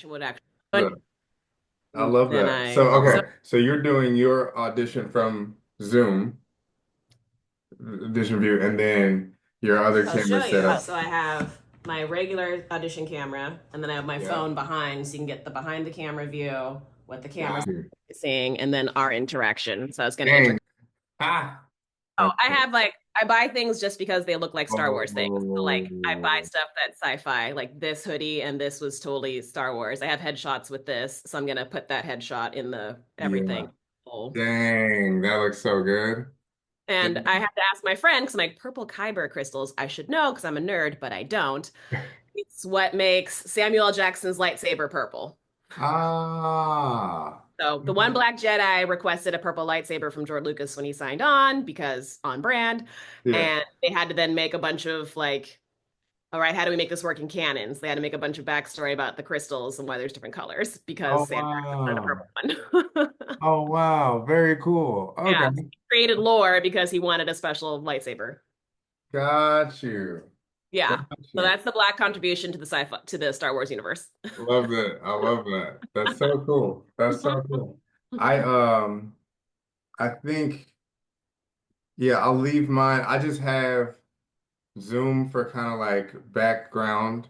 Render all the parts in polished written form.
audition would actually go. Look, I love Then that. I So, so okay. So you're doing your audition from Zoom, audition view, and then your other I'll camera show you. setup. So I have my regular audition camera, and then I have my Yeah. phone behind, so you can get the behind the camera view, what the camera's Got you. seeing, and then our interaction. So I was going to Dang. introduce. Ah. Oh, I Okay. have like I buy things just because they look like Star Wars things. So like I buy Oh, stuff that's sci-fi. Like this hoodie and this was totally Star Wars. I have headshots with this, so I'm gonna put that headshot in the yeah. everything. Oh. Dang, that looks so good. And I Dang. have to ask my friend because I'm like purple kyber crystals. I should know because I'm a nerd, but I don't. It's what makes Samuel L. Jackson's lightsaber purple. Ah. So the one black Jedi requested a purple lightsaber from George Lucas when he signed on because on brand. Yeah. And they had to then make a bunch of like, all right, how do we make this work in canons? They had to make a bunch of backstory about the crystals and why there's different colors Oh because Sam Jackson wanted a wow. purple one. Oh wow. Very cool. Yeah, Okay. so he created lore because he wanted a special lightsaber. Got you. Got Yeah. So you. that's the black contribution to the sci-fi to the Star Wars universe. Love that. I love that. That's so cool. That's so cool. I I think yeah, I'll leave mine. I just have Zoom for kind of like background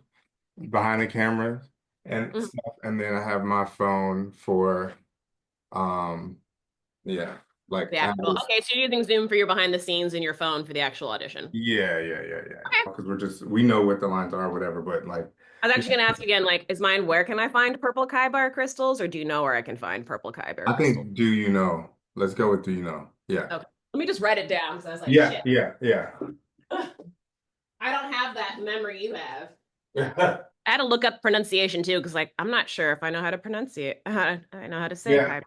behind the camera and Mhm. stuff, and then I have my phone for um yeah, like The I have actual, this okay, so you're using Zoom for your behind the scenes and your phone for the actual audition. yeah. Okay. Because we know what the lines are or whatever, but like I was actually going to ask you again, like, is mine where can I find purple Kyber crystals, or do you know where I can find purple Kyber I crystals? think do you know? Let's go with do you know? Yeah. Okay, let me just write it down because I was like, Yeah, shit, yeah. I don't have that memory you have. Yeah. I had to look up pronunciation too because, like, I'm not sure if I know how to pronounce it. I know how to say Yeah. Kyber.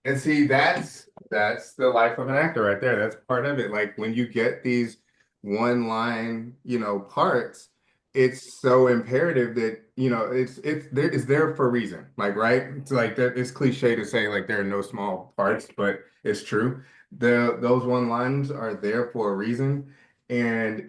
And see, that's the life of an actor right there. That's part of it. Like when you get these one line, parts, it's so imperative that, it's there for a reason. Like, right? It's like that it's cliche to say like there are no small parts, but it's true. Those one lines are there for a reason. And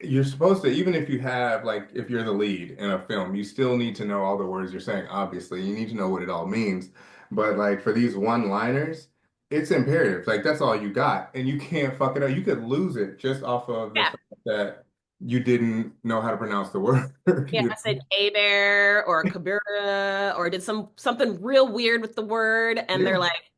you're supposed to, even if you have like if you're the lead in a film, you still need to know all the words you're saying, obviously. You need to know what it all means. But like for these one-liners, it's imperative. Like that's all you got, and you can't fuck it up. You could lose it just off of the Yeah, fact that you didn't know how to pronounce the word. yeah. I said a bear or Kabura or did something real weird with the word, and they're Yeah. like,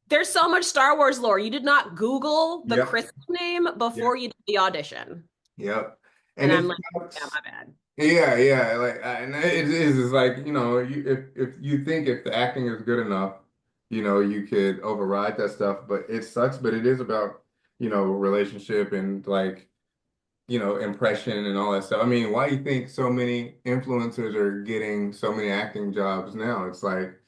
"There's so much Star Wars lore. You did not Google the Yep. crystal name Yep. before you did the audition." Yep. And And I'm it like, "Yeah, sucks. my bad." Yeah. Like, and it is. It's like if you think if the acting is good enough, you could override that stuff. But it sucks. But it is about relationship and like impression and all that stuff. I mean, why do you think so many influencers are getting so many acting jobs now? It's like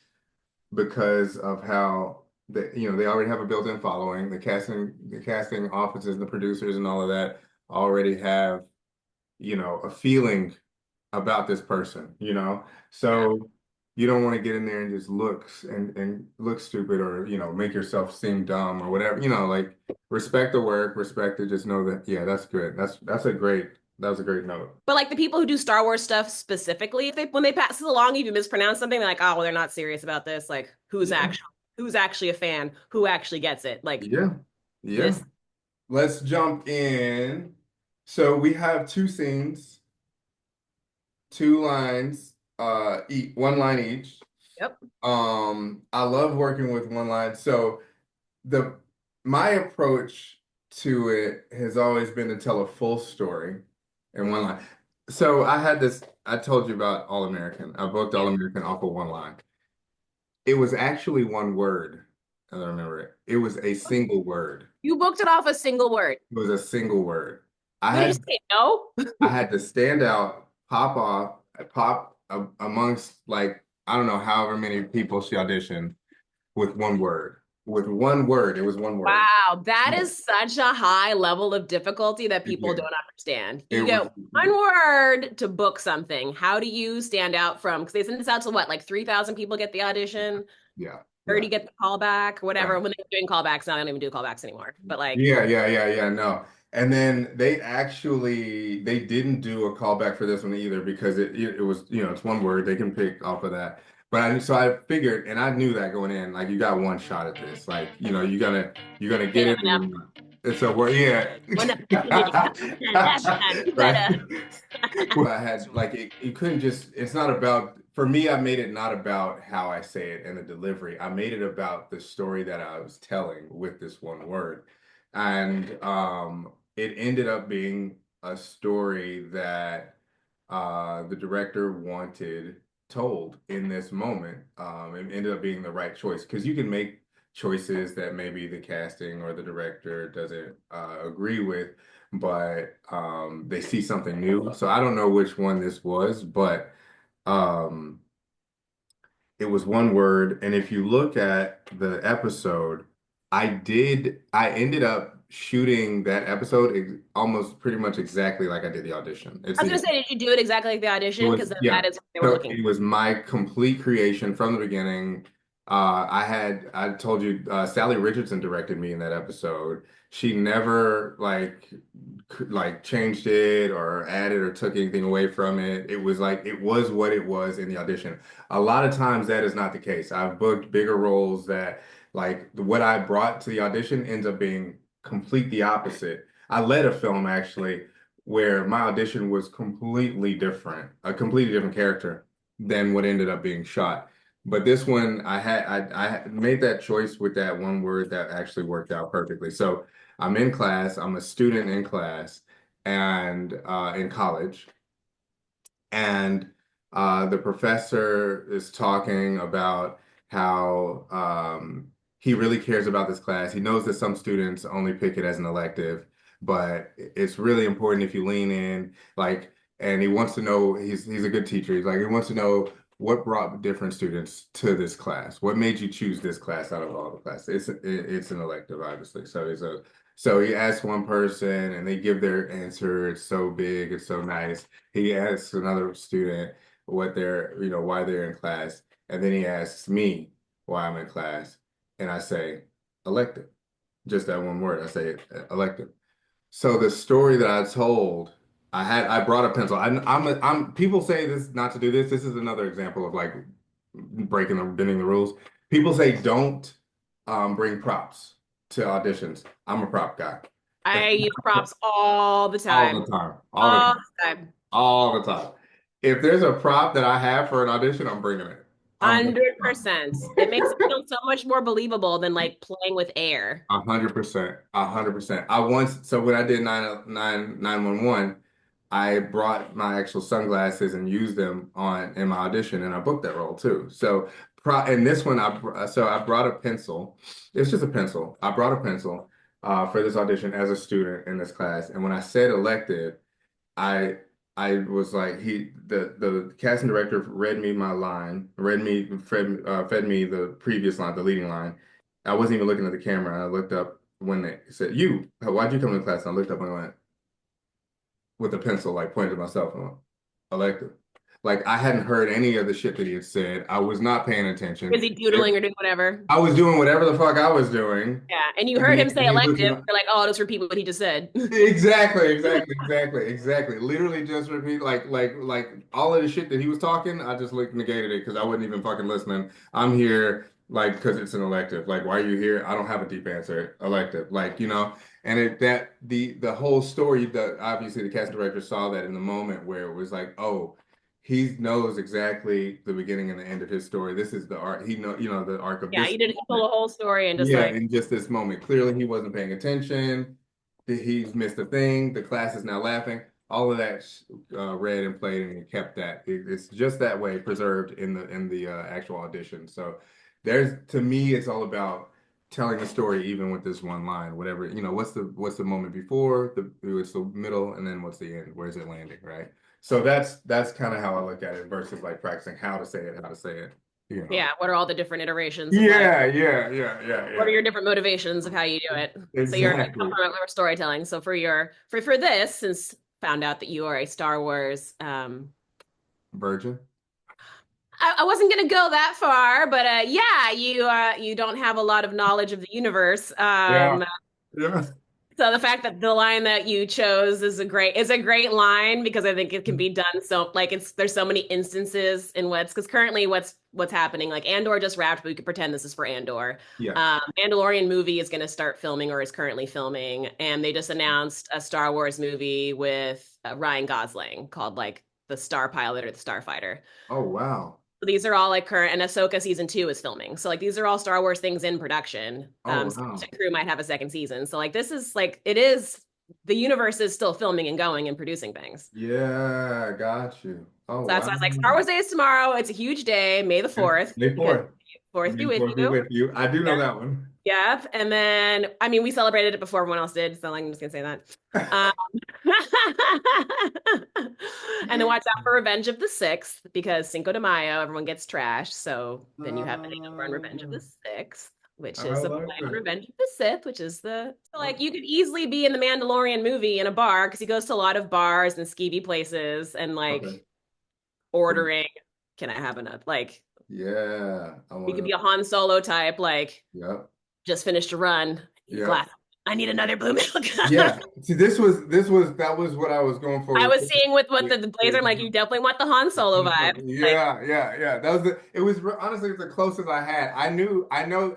because of how they already have a built-in following. The casting offices, the producers and all of that already have, a feeling about this person. Yeah. So you don't want to get in there and just and look stupid or, make yourself seem dumb or whatever. Like respect the work, respect it, just know that, yeah, that's good. That was a great note. But like the people who do Star Wars stuff specifically, if they when they pass it along, if you mispronounce something, they're like, "Oh, well, they're not serious about this." Like, Yeah. who's actually a fan? Who actually gets it? Like Yeah. Yeah. this. Let's jump in. So we have two scenes, two lines, one line each. Yep. I love working with one line. So the my approach to it has always been to tell a full story in one line. So I told you about All American. I booked Yeah. All American off of one line. It was actually one word. I don't remember it. It was a single word. You booked it off a single word. It was a single word. I What did you had say? No? I had to stand out, pop off, pop amongst like I don't know however many people she auditioned with one word. With one word, it was one word. Wow, that is such a high level of difficulty that people Yeah, don't understand. it You was. get one word to book something. How do you stand out from? Because they send this out to what, like 3,000 people get the audition, Yeah, yeah, 30 get the callback, whatever. right. When they're doing callbacks, now they don't even do callbacks anymore. But like, Yeah. No. And then they didn't do a callback for this one either because it was, it's one word, they can pick off of that. But so I figured, and I knew that going in, like you got one shot at this. Like, you're gonna Okay, get it Eminem. and it's a word, yeah. One last time, you Right. better. Well, I had like you couldn't just, it's not about, for me, I made it not about how I say it and the delivery. I made it about the story that I was telling with this one word. And it ended up being a story that the director wanted told in this moment. It ended up being the right choice because you can make choices that maybe the casting or the director doesn't agree with, but they see something new. So I don't know which one this was, but um, it was one word. And if you look at the episode, I ended up shooting that episode almost pretty much exactly like I did the audition. It's I was the gonna say, did you do it exactly like the it audition? was, Because yeah. that is what they were So looking it was my complete creation from the beginning. I told you, Sally Richardson directed me in that episode. She never like changed it or added or took anything away from it. It was like it was what it was in the audition. A lot of times that is not the case. I've booked bigger roles that like what I brought to the audition ends up being complete the opposite. I led a film actually where my audition was completely different, a completely different character than what ended up being shot. But this one, I made that choice with that one word that actually worked out perfectly. So I'm in class, I'm a student in class and in college, and the professor is talking about how he really cares about this class. He knows that some students only pick it as an elective, but it's really important if you lean in, like, and he wants to know, he's a good teacher. He's like, he wants to know what brought different students to this class. What made you choose this class out of all the classes? It's an elective, obviously. So he asks one person and they give their answer. It's so big, it's so nice. He asks another student what they're, why they're in class. And then he asks me why I'm in class. And I say, elective. Just that one word. I say elective. So the story that I told, I brought a pencil. People say this not to do this. This is another example of like bending the rules. People say don't bring props to auditions. I'm a prop guy. If I use props all the all time. the time, all the All time, the time. all the time. If there's a prop that I have for an audition, I'm bringing it. I'm bringing it. 100%. It makes it feel so much more believable than like playing with air. 100%, 100%. So when I did 911, I brought my actual sunglasses and used them on in my audition, and I booked that role too. So, and this one, I brought a pencil. It's just a pencil. I brought a pencil for this audition as a student in this class, and when I said elective, I I was like the casting director read me my line, fed me the previous line, the leading line. I wasn't even looking at the camera. I looked up when they said, why'd you come to class? And I looked up and I went with a pencil, like pointed to myself and went, elective. Like I hadn't heard any of the shit that he had said. I was not paying attention. Is he doodling or doing whatever? I was doing whatever the fuck I was doing. Yeah. And you And heard him and say he looked at elective. my, You're like, oh, just repeat what he just said. Exactly. Literally just repeat like all of the shit that he was talking, I just like negated it because I wasn't even fucking listening. I'm here like because it's an elective. Like, why are you here? I don't have a deep answer. Elective. And the whole story that obviously the casting director saw that in the moment where it was like, oh, he knows exactly the beginning and the end of his story. This is the arc. The arc of Yeah, this you did told moment. the whole story and just Yeah, like, in just this moment. Clearly, he wasn't paying attention. He's missed a thing. The class is now laughing. All of that read and played, and he kept that. It's just that way preserved in the actual audition. So to me, it's all about telling the story, even with this one line. Whatever what's the moment before it's the middle, and then what's the end? Where's it landing, right? So that's kind of how I look at it versus like practicing how to say it, how to say it. You know. yeah, what are all the different iterations of like, what are Yeah. your different motivations of how you do it? So you're Exactly. storytelling. So for this, since found out that you are a Star Wars, Virgin. I wasn't gonna go that far, but you don't have a lot of knowledge of the universe. Yeah. Yeah. So the fact that the line that you chose is a great line because I think it can be done so like there's so many instances in because currently what's happening like Andor just wrapped, but we could pretend this is for Andor. Yes. Mandalorian movie is going to start filming or is currently filming, and they just announced a Star Wars movie with Ryan Gosling called like the Star Pilot or the Starfighter. Oh, wow. These are all like current, and Ahsoka season 2 is filming. So like these are all Star Wars things in production. Oh, Skeleton wow. Crew might have a second season. So like this is like it is the universe is still filming and going and producing things. Yeah, got you. Oh, So that's wow. why I was like, Star Wars Day is tomorrow. It's a huge day, May the Yeah. 4th, May because 4th. fourth be May with 4th be you. with you. I do Yeah. know that one. Yeah. And then I mean we celebrated it before everyone else did, so like, I'm just gonna say that. Um, and then watch out for Revenge of the Sixth because Cinco de Mayo, everyone gets trashed. So then you have the hangover on Revenge of the Sixth, which I is a play like on that. Revenge of the Sith, which is the so like you could easily be in the Mandalorian movie in a bar because he goes to a lot of bars and skeevy places and Okay. like ordering, can I have another? Like Yeah, I you want could to. be a Han Solo type, like Yep. just finished a run, I need a Yep. glass. I need another blue milk. Yeah. See, that was what I was going for I with was seeing with what with, the blazer. I'm with like, you definitely want the Han Solo vibe. Like, yeah, yeah, yeah. That was it was honestly it's the closest I had. I know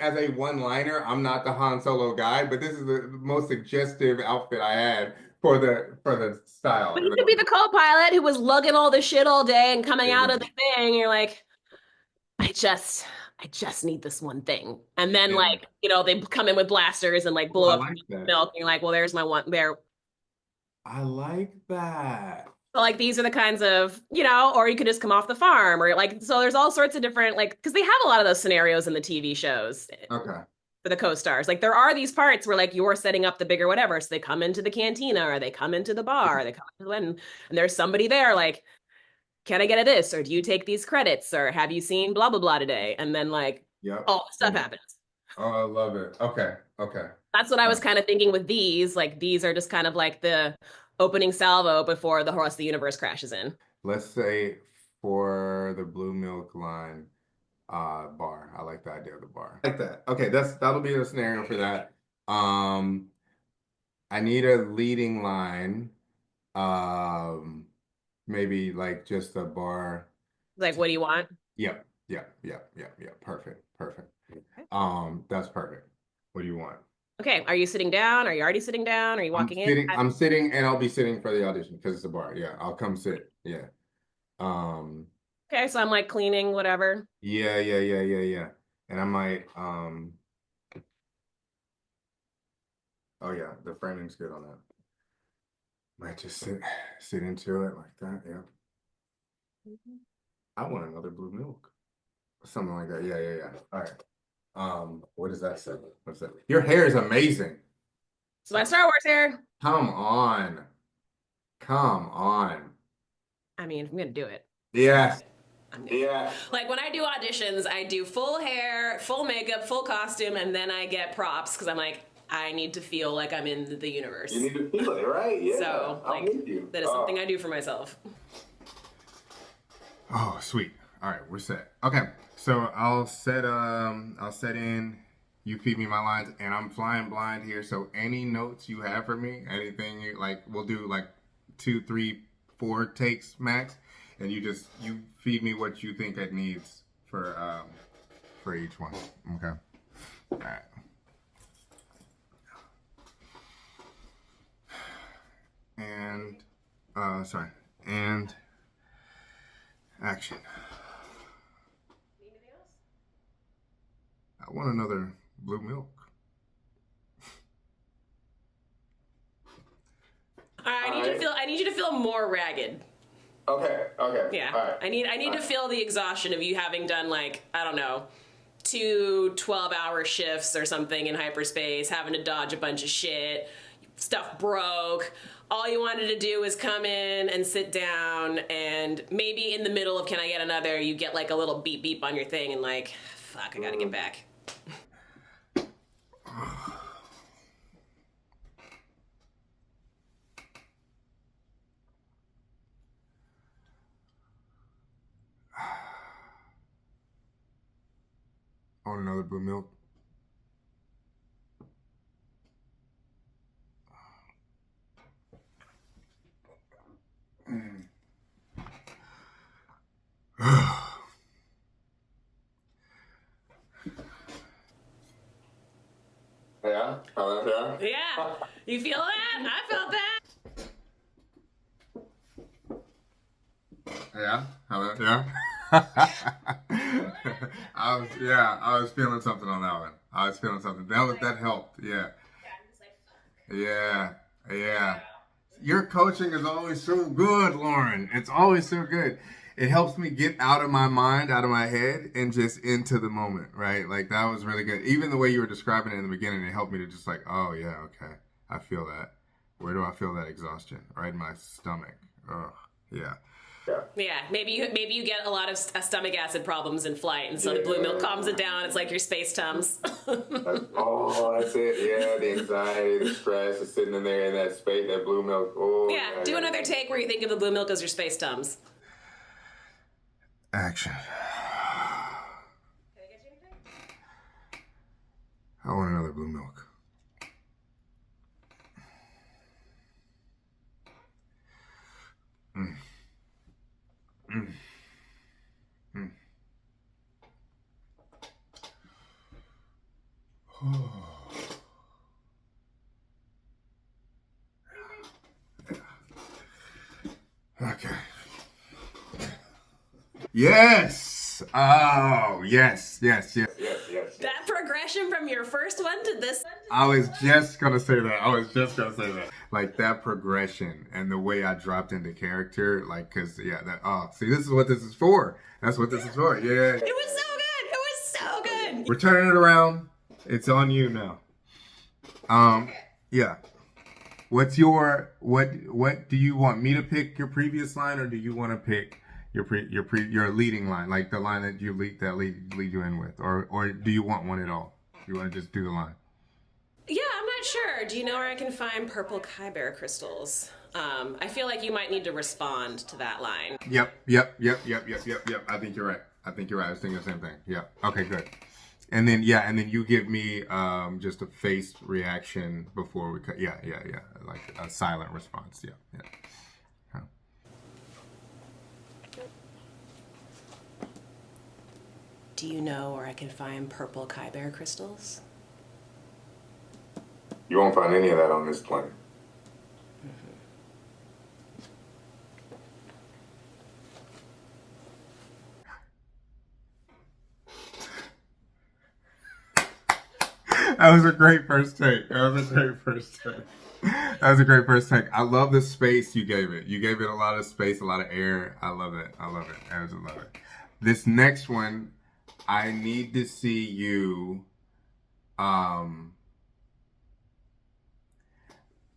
as a one-liner, I'm not the Han Solo guy, but this is the most suggestive outfit I had for the style. but he could be the co-pilot who was lugging all the shit all day and coming There out you of the thing. And you're like, I just, I just need this one thing. And then Yeah. like, they come in with blasters and like Oh, blow I up like that. milk. And you're like, well, there's my one there. I like that. So like these are the kinds of, or you could just come off the farm or like, so there's all sorts of different, like, because they have a lot of those scenarios in the TV shows Okay. for the co-stars. Like there are these parts where like you're setting up the bigger whatever. So they come into the cantina or they come into the bar, or they come into the and there's somebody there like, can I get a this? Or do you take these credits? Or have you seen blah blah blah today? And then like Yep. all the stuff Oh, happens. I love it. Okay. Okay. That's what I All was right. kind of thinking with these. Like these are just kind of like the opening salvo before the rest of the universe crashes in. Let's say for the blue milk line, bar. I like the idea of the bar. I like that. Okay, that'll be the scenario for that. Um, I need a leading line. Um, maybe like just a bar. Like, what do you want? Yep, yep, yep, yep, yep. Perfect, perfect. Okay. That's perfect. What do you want? Okay. Are you sitting down? Are you already sitting down? Are you walking in? I'm sitting and I'll be sitting for the audition because it's a bar. Yeah, I'll come sit. Yeah. Um, Okay. So I'm like cleaning, whatever. yeah, yeah, yeah, yeah, yeah. And I might, oh yeah, the framing's good on that. Might just sit into it like that. Yeah. I want another blue milk. Something like that. Yeah, yeah, yeah. All right. What does that say? What's that? Your hair is amazing. So my Star Wars hair. Come on. Come on. I mean, I'm gonna do it. Yes. Yeah. Like when I do auditions, I do full hair, full makeup, full costume, and then I get props because I'm like, I need to feel like I'm in the universe. You need to feel it, right? Yeah. So, I'm like, with you. that is something I do for myself. Oh, sweet. All right, we're set. Okay, so I'll set in. You feed me my lines, and I'm flying blind here. So any notes you have for me, anything you like, we'll do like 2, 3, 4 takes max, and you feed me what you think it needs for each one. Okay. All right. And sorry. And action. I want another blue milk. All right, I need you to feel more ragged. Okay, okay. Yeah. All right. I need to feel the exhaustion of you having done like, I don't know, 2 12-hour shifts or something in hyperspace, having to dodge a bunch of shit, stuff broke. All you wanted to do was come in and sit down, and maybe in the middle of can I get another, you get like a little beep beep on your thing and like, fuck, I gotta get back. I want another blue milk. yeah? Oh, yeah? Yeah. You feel that? I felt that. Yeah? Hello? Yeah? I was feeling something on that one. I was feeling something. That helped. Yeah. Yeah. Yeah. Your coaching is always so good, Lauren. It's always so good. It helps me get out of my mind, out of my head, and just into the moment, right? Like that was really good. Even the way you were describing it in the beginning, it helped me to just like, oh yeah, okay, I feel that. Where do I feel that exhaustion? Right in my stomach. Oh, yeah. Yeah, maybe you get a lot of stomach acid problems in flight, and so the blue milk calms it down. It's like your space tums. That's it. Yeah, the anxiety, the stress is sitting in there in that space, that blue milk. Oh, Yeah, do another take where you think of the blue milk as your space tums. Action. I want another blue milk. Mm. Mm. Mm. Okay. Yes. Oh, yes. That progression from your first one to this one. I was just gonna say that. Like that progression and the way I dropped into character, like, cause yeah, that. Oh, see, this is what this is for. That's what this is for. Yeah. It was so good. It was so good. We're turning it around. It's on you now. Yeah. What do you want me to pick your previous line, or do you want to pick your leading line, like the line that lead you in with, or do you want one at all? You want to just do the line? Yeah, I'm not sure. Do you know where I can find purple Kyber crystals? I feel like you might need to respond to that line. Yep. I think you're right. I was thinking the same thing. Yeah. Okay, good. And then you give me just a face reaction before we cut. Yeah. Like a silent response. Yeah. Do you know where I can find purple Kyber crystals? You won't find any of that on this planet. That was a great first take. I love the space you gave it. You gave it a lot of space, a lot of air. I love it. I absolutely love it. This next one, I need to see you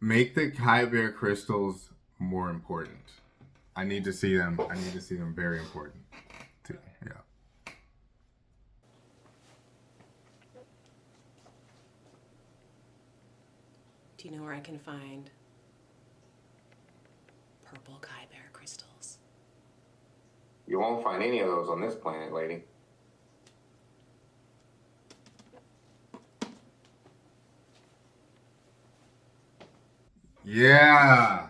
make the Kyber crystals more important. I need to see them very important. Yeah. Do you know where I can find purple Kyber crystals? You won't find any of those on this planet, lady. Yeah.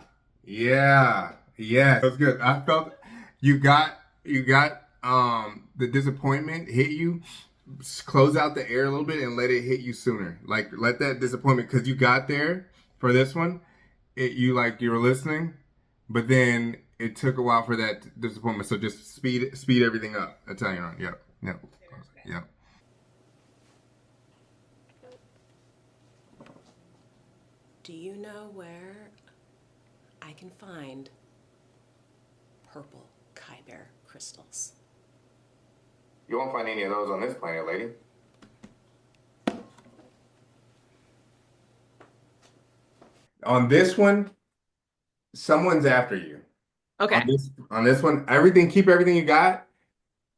That's good. I felt you got the disappointment hit you. Close out the air a little bit and let it hit you sooner. Like let that disappointment, because you got there for this one. You were listening, but then it took a while for that disappointment. So just speed everything up. That's how you're on. Yep. Do you know where I can find purple Kyber crystals? You won't find any of those on this planet, lady. On this one, someone's after you. Okay. On this one, keep everything you got,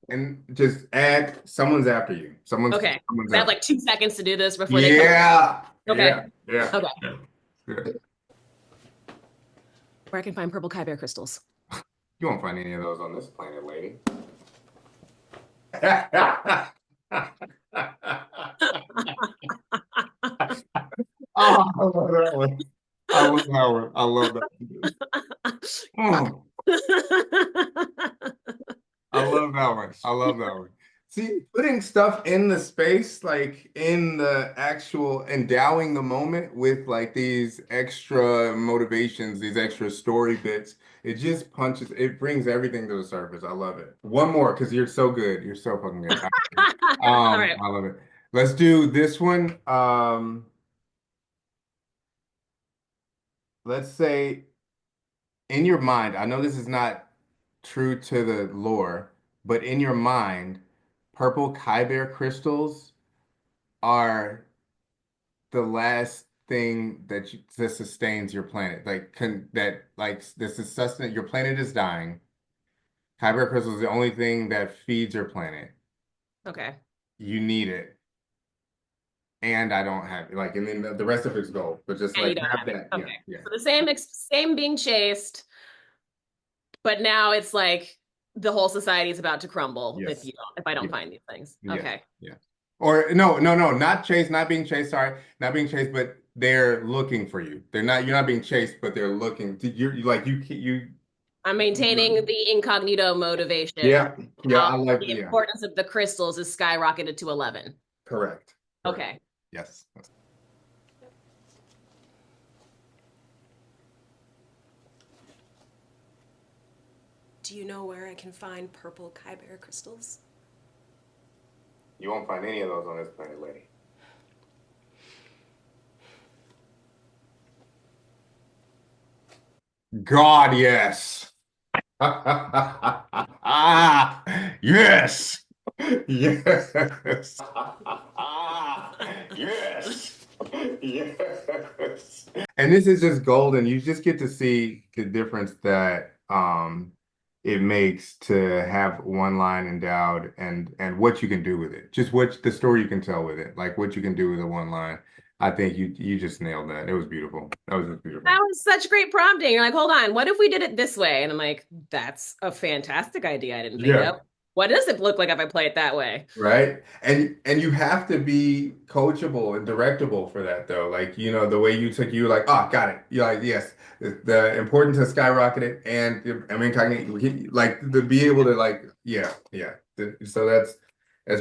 and just add someone's after you. Someone's I have after. like 2 seconds to do this before they come. Okay. Yeah. Okay. Yeah. Where I can find purple Kyber crystals? You won't find any of those on this planet, lady. Oh, I love that one. I love that one. Oh, I love that one. See, putting stuff in the space, like in the actual endowing the moment with like these extra motivations, these extra story bits, it just punches, it brings everything to the surface. I love it. One more, because you're so good. You're so fucking good. All right. I love it. Let's do this one. Let's say in your mind, I know this is not true to the lore, but in your mind, purple Kyber crystals are the last thing that sustains your planet. Like that like this is sustenance. Your planet is dying. Kyber crystal is the only thing that feeds your planet. Okay. You need it. And I don't have it. Like, and then the rest of it's gold. But just And you like don't have have it. that. Okay. Yeah, So the same being chased, but now it's like the whole society is about to crumble yeah. if I don't Yeah. find these things. Yeah. Okay. Yeah. Or no, not chased, not being chased. Sorry, not being chased, but they're looking for you. You're not being chased, but they're looking. You're like you. I'm maintaining the incognito motivation. Yeah, yeah. Now I like the yeah. importance of the crystals is skyrocketed to 11. Correct. Correct. Okay. Yes. Do you know where I can find purple Kyber crystals? You won't find any of those on this planet, lady. God, yes. Ah, yes. Yes. Yes. Yes. And this is just golden. You just get to see the difference that it makes to have one line endowed and what you can do with it. Just what the story you can tell with it. Like what you can do with a one line. I think you just nailed that. It was beautiful. That was just beautiful. That was such great prompting. You're like, hold on, what if we did it this way? And I'm like, that's a fantastic idea. I didn't think Yeah. of. What does it look like if I play it that way? Right. And you have to be coachable and directable for that though. Like, the way you were like, oh, got it. You're like, yes, the importance has skyrocketed and I mean, like to be able to like, yeah, yeah. So that's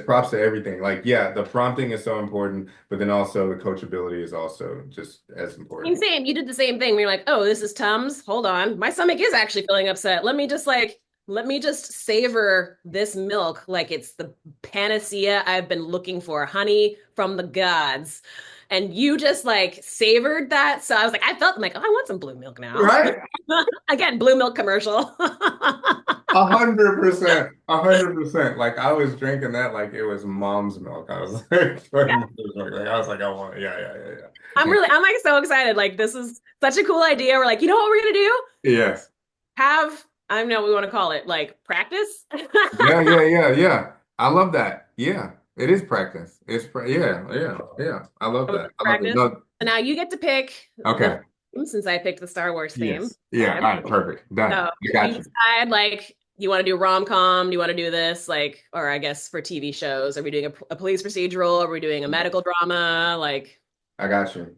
props to everything. Like, yeah, the prompting is so important, but then also the coachability is also just as I mean, important. same. You did the same thing. Where you're like, oh, this is Tums. Hold on. My stomach is actually feeling upset. Let me just savor this milk like it's the panacea I've been looking for, honey from the gods. And you just like savored that. So I was like, I'm like, oh, I want some blue milk now. Right? Again, blue milk commercial. 100%, 100%. Like I was drinking that like it was mom's milk. I was like, I was like, I want, yeah. I'm like so excited. Like this is such a cool idea. We're like, you know what we're gonna do? Yes. I don't know what we want to call it, like practice. Yeah. I love that. Yeah, it is practice. Yeah. I love that. I love it. Practice. No, So now you get to pick okay. the theme since I picked the Star Wars theme. Yes. Yeah. All right. Perfect. Done. So I got you you. decide like you want to do rom-com, do you want to do this like, or I guess for TV shows, are we doing a police procedural? Are we doing a medical drama? Like, I got you.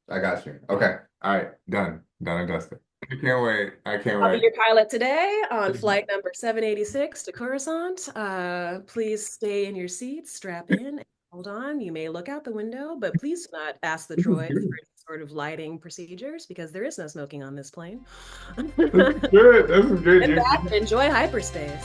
Okay. All right. Done and dusted. I can't wait. I'll be your pilot today on flight number 786 to Coruscant. Please stay in your seats, strap in, and hold on. You may look out the window, but please do not ask the droid for any sort of lighting procedures because there is no smoking on this plane. That's good. Sit back and enjoy hyperspace.